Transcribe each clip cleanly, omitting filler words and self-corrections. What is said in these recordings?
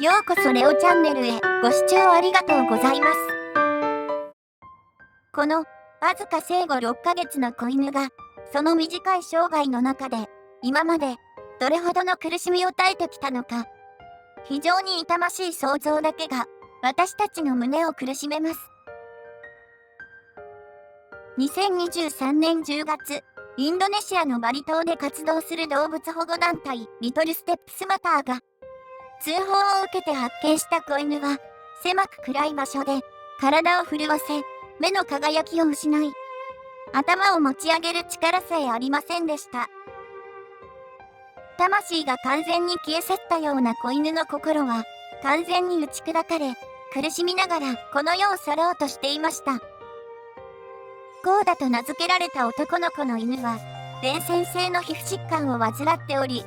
ようこそレオチャンネルへご視聴ありがとうございます。このわずか生後6ヶ月の子犬がその短い生涯の中で今までどれほどの苦しみを耐えてきたのか、非常に痛ましい想像だけが私たちの胸を苦しめます。2023年10月、インドネシアのバリ島で活動する動物保護団体リトルステップスマターが通報を受けて発見した子犬は狭く暗い場所で体を震わせ目の輝きを失い、頭を持ち上げる力さえありませんでした。魂が完全に消え去ったような子犬の心は完全に打ち砕かれ、苦しみながらこの世を去ろうとしていました。コーダと名付けられた男の子の犬は伝染性の皮膚疾患を患っており、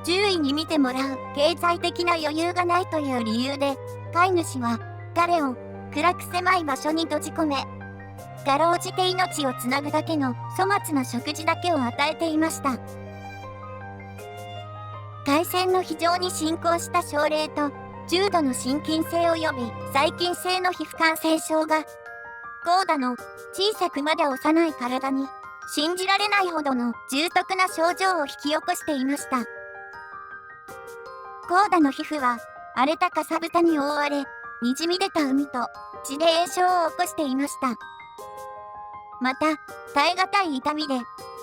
獣医に見てもらう経済的な余裕がないという理由で、飼い主は彼を暗く狭い場所に閉じ込め、かろうじて命をつなぐだけの粗末な食事だけを与えていました。感染の非常に進行した症例と重度の心筋性及び細菌性の皮膚感染症がコーダの小さくまで幼い体に信じられないほどの重篤な症状を引き起こしていました。コーダの皮膚は荒れたかさぶたに覆われ、にじみ出た膿と血で炎症を起こしていました。また、耐え難い痛みで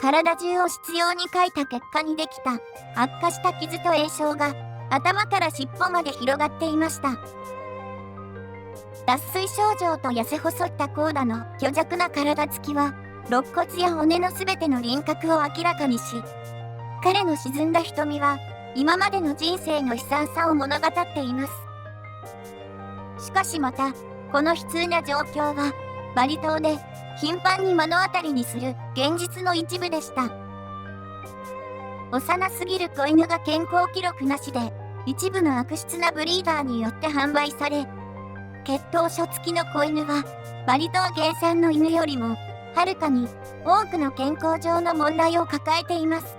体中を執拗にかいた結果にできた悪化した傷と炎症が頭から尻尾まで広がっていました。脱水症状と痩せ細ったコーダの虚弱な体つきは肋骨や骨のすべての輪郭を明らかにし、彼の沈んだ瞳は今までの人生の悲惨さを物語っています。しかしまた、この悲痛な状況はバリ島で頻繁に目の当たりにする現実の一部でした。幼すぎる子犬が健康記録なしで一部の悪質なブリーダーによって販売され、血統書付きの子犬はバリ島原産の犬よりもはるかに多くの健康上の問題を抱えています。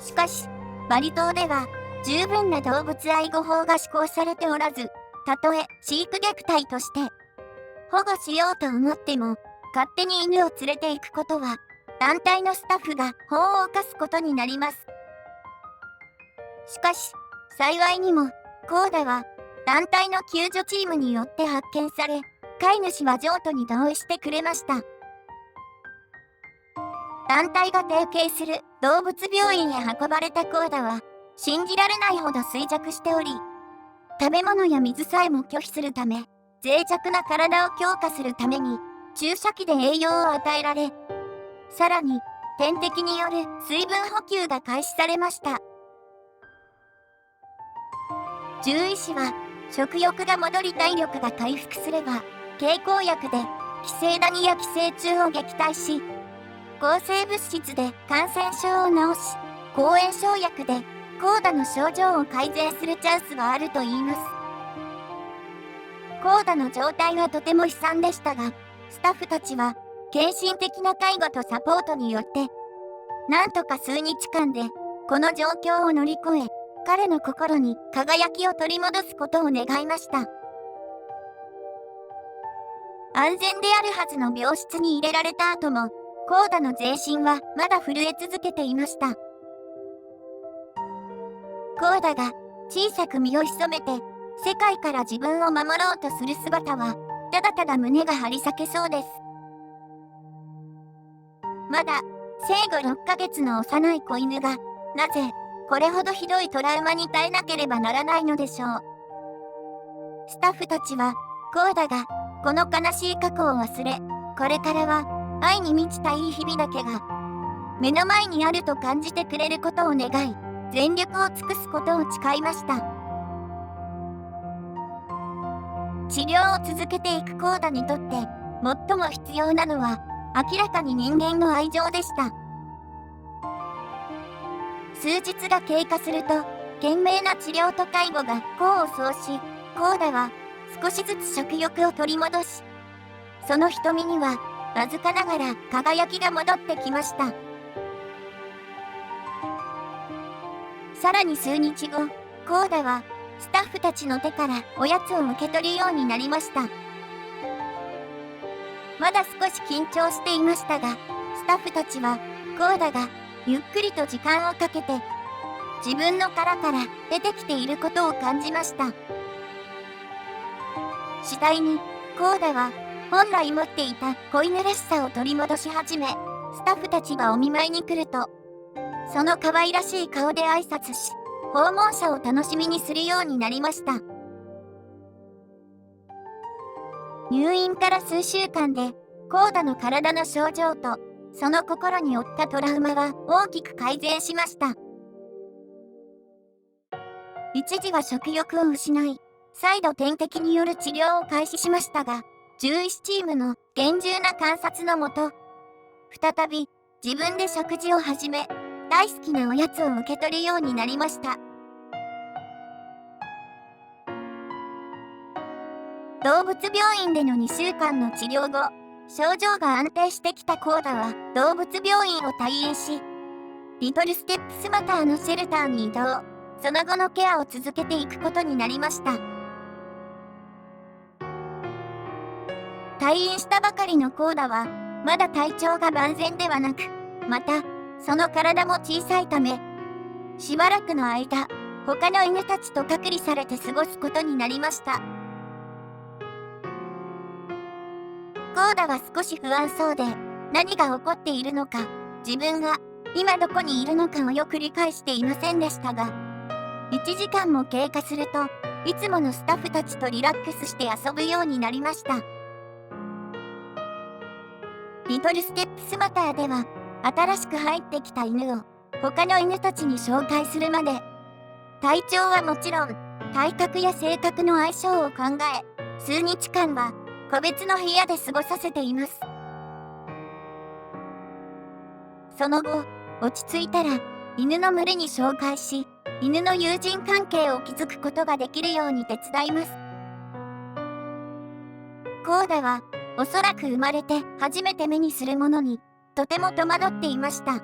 しかしバリ島では十分な動物愛護法が施行されておらず、たとえ飼育虐待として保護しようと思っても勝手に犬を連れて行くことは団体のスタッフが法を犯すことになります。しかし幸いにもコーダは団体の救助チームによって発見され、飼い主は譲渡に同意してくれました。団体が提携する動物病院へ運ばれたコーダは信じられないほど衰弱しており、食べ物や水さえも拒否するため、脆弱な体を強化するために注射器で栄養を与えられ、さらに点滴による水分補給が開始されました。獣医師は食欲が戻り体力が回復すれば経口薬で寄生ダニや寄生虫を撃退し、抗生物質で感染症を治し、抗炎症薬でコーダの症状を改善するチャンスがあるといいます。コーダの状態はとても悲惨でしたが、スタッフたちは献身的な介護とサポートによってなんとか数日間でこの状況を乗り越え、彼の心に輝きを取り戻すことを願いました。安全であるはずの病室に入れられた後も、コーダの全身はまだ震え続けていました。コーダが小さく身を潜めて世界から自分を守ろうとする姿は、ただただ胸が張り裂けそうです。まだ生後6ヶ月の幼い子犬が、なぜこれほどひどいトラウマに耐えなければならないのでしょう。スタッフたちはコーダがこの悲しい過去を忘れ、これからは愛に満ちたいい日々だけが目の前にあると感じてくれることを願い、全力を尽くすことを誓いました。治療を続けていくコーダにとって最も必要なのは明らかに人間の愛情でした。数日が経過すると、懸命な治療と介護が功を奏し、コーダは少しずつ食欲を取り戻し、その瞳にはわずかながら輝きが戻ってきました。さらに数日後、コーダはスタッフたちの手からおやつを受け取るようになりました。まだ少し緊張していましたが、スタッフたちはコーダがゆっくりと時間をかけて自分の殻から出てきていることを感じました。次第にコーダは本来持っていた子犬らしさを取り戻し始め、スタッフたちがお見舞いに来ると、その可愛らしい顔で挨拶し、訪問者を楽しみにするようになりました。入院から数週間で、コーダの体の症状と、その心に負ったトラウマは大きく改善しました。一時は食欲を失い、再度点滴による治療を開始しましたが、獣医師チームの厳重な観察のもと、再び自分で食事を始め、大好きなおやつを受け取るようになりました。動物病院での2週間の治療後、症状が安定してきたコーダは動物病院を退院し、リトルステップスマターのシェルターに移動、その後のケアを続けていくことになりました。退院したばかりのコーダは、まだ体調が万全ではなく、また、その体も小さいため、しばらくの間、他の犬たちと隔離されて過ごすことになりました。コーダは少し不安そうで、何が起こっているのか、自分が今どこにいるのかをよく理解していませんでしたが、1時間も経過すると、いつものスタッフたちとリラックスして遊ぶようになりました。リトルステップスマターでは、新しく入ってきた犬を他の犬たちに紹介するまで、体調はもちろん、体格や性格の相性を考え、数日間は個別の部屋で過ごさせています。その後、落ち着いたら、犬の群れに紹介し、犬の友人関係を築くことができるように手伝います。コーダは、おそらく生まれて初めて目にするものに、とても戸惑っていました。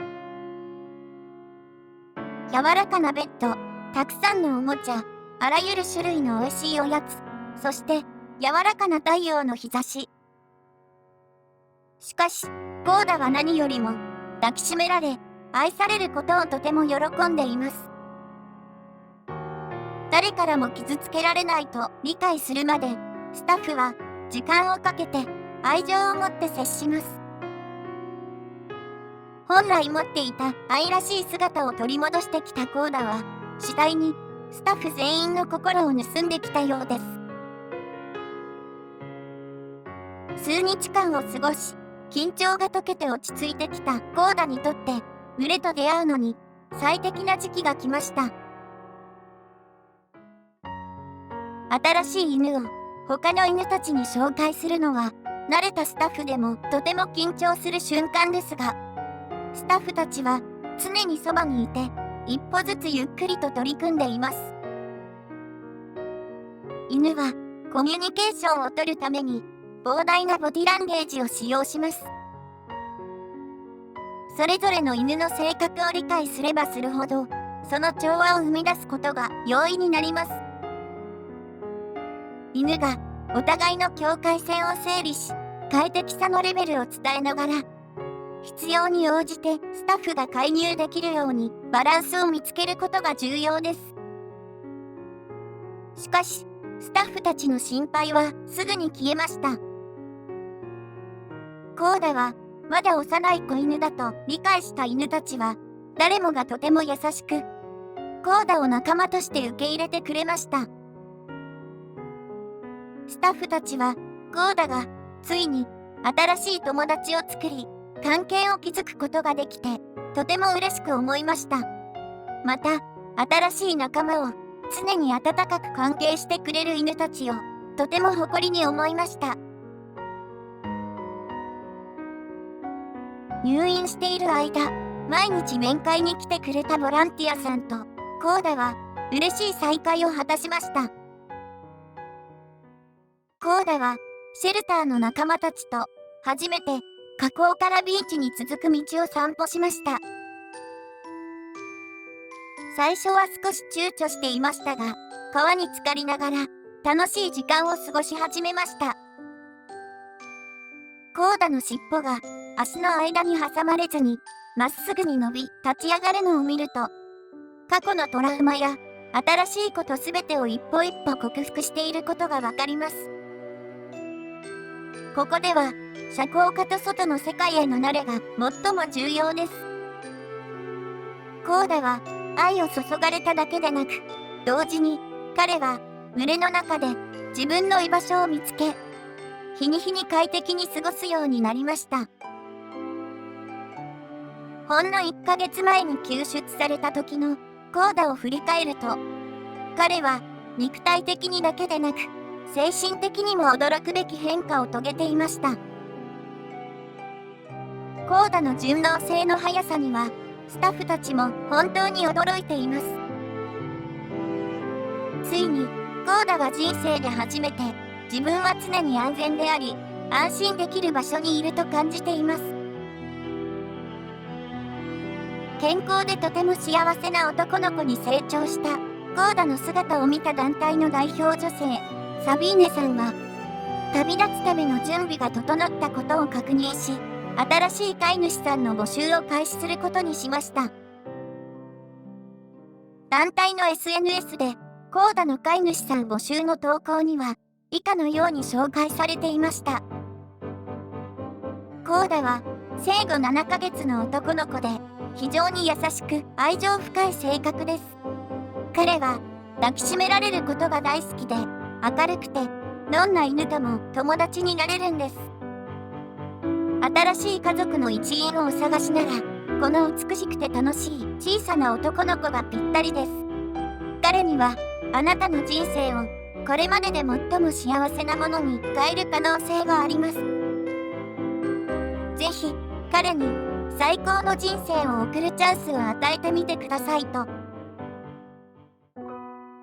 柔らかなベッド、たくさんのおもちゃ、あらゆる種類の美味しいおやつ、そして柔らかな太陽の日差し。しかし、コーダは何よりも抱きしめられ、愛されることをとても喜んでいます。誰からも傷つけられないと理解するまで、スタッフは時間をかけて愛情を持って接します。本来持っていた愛らしい姿を取り戻してきたコーダは、次第にスタッフ全員の心を盗んできたようです。数日間を過ごし、緊張が解けて落ち着いてきたコーダにとって、群れと出会うのに最適な時期が来ました。新しい犬を他の犬たちに紹介するのは、慣れたスタッフでもとても緊張する瞬間ですが、スタッフたちは常にそばにいて、一歩ずつゆっくりと取り組んでいます。犬はコミュニケーションを取るために膨大なボディランゲージを使用します。それぞれの犬の性格を理解すればするほど、その調和を生み出すことが容易になります。犬がお互いの境界線を整理し、快適さのレベルを伝えながら、必要に応じてスタッフが介入できるようにバランスを見つけることが重要です。しかし、スタッフたちの心配はすぐに消えました。コーダはまだ幼い子犬だと理解した犬たちは、誰もがとても優しく、コーダを仲間として受け入れてくれました。スタッフたちは、コーダがついに新しい友達を作り、関係を築くことができて、とても嬉しく思いました。また、新しい仲間を常に温かく関係してくれる犬たちを、とても誇りに思いました。入院している間、毎日面会に来てくれたボランティアさんと、コーダは嬉しい再会を果たしました。コーダは、シェルターの仲間たちと、初めて、河口からビーチに続く道を散歩しました。最初は少し躊躇していましたが、川に浸かりながら楽しい時間を過ごし始めました。コーダの尻尾が足の間に挟まれずにまっすぐに伸び立ち上がるのを見ると、過去のトラウマや新しいことすべてを一歩一歩克服していることがわかります。ここでは遮光下と外の世界への慣れが最も重要です。コーダは愛を注がれただけでなく、同時に彼は群れの中で自分の居場所を見つけ、日に日に快適に過ごすようになりました。ほんの1ヶ月前に救出された時のコーダを振り返ると、彼は肉体的にだけでなく精神的にも驚くべき変化を遂げていました。コーダの順応性の速さにはスタッフたちも本当に驚いています。ついにコーダは人生で初めて自分は常に安全であり安心できる場所にいると感じています。健康でとても幸せな男の子に成長したコーダの姿を見た団体の代表女性サビーネさんは、旅立つための準備が整ったことを確認し、新しい飼い主さんの募集を開始することにしました。団体の SNS でコーダの飼い主さん募集の投稿には以下のように紹介されていました。コーダは生後7ヶ月の男の子で非常に優しく愛情深い性格です。彼は抱きしめられることが大好きで明るくてどんな犬とも友達になれるんです。新しい家族の一員をお探しならこの美しくて楽しい小さな男の子がぴったりです。彼にはあなたの人生をこれまでで最も幸せなものに変える可能性があります。ぜひ彼に最高の人生を送るチャンスを与えてみてくださいと。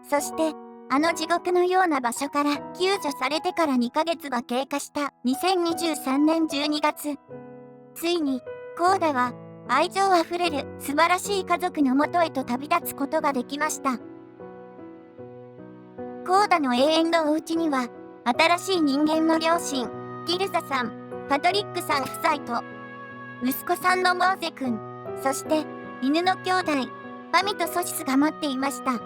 そしてあの地獄のような場所から救助されてから2ヶ月が経過した2023年12月、ついにコーダは愛情あふれる素晴らしい家族のもとへと旅立つことができました。コーダの永遠のお家には新しい人間の両親ギルザさん、パトリックさん夫妻と息子さんのモーゼ君、そして犬の兄弟ファミとソシスが待っていました。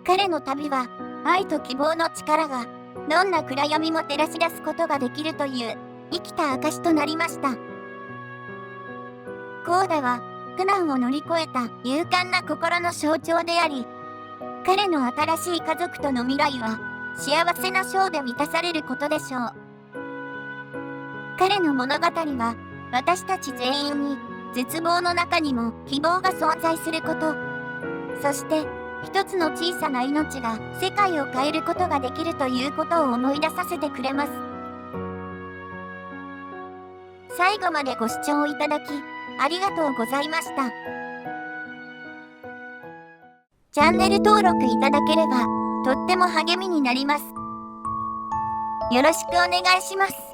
彼の旅は愛と希望の力がどんな暗闇も照らし出すことができるという生きた証となりました。コーダは苦難を乗り越えた勇敢な心の象徴であり、彼の新しい家族との未来は幸せなショーで満たされることでしょう。彼の物語は私たち全員に絶望の中にも希望が存在すること、そして一つの小さな命が世界を変えることができるということを思い出させてくれます。最後までご視聴いただきありがとうございました。チャンネル登録いただければとっても励みになります。よろしくお願いします。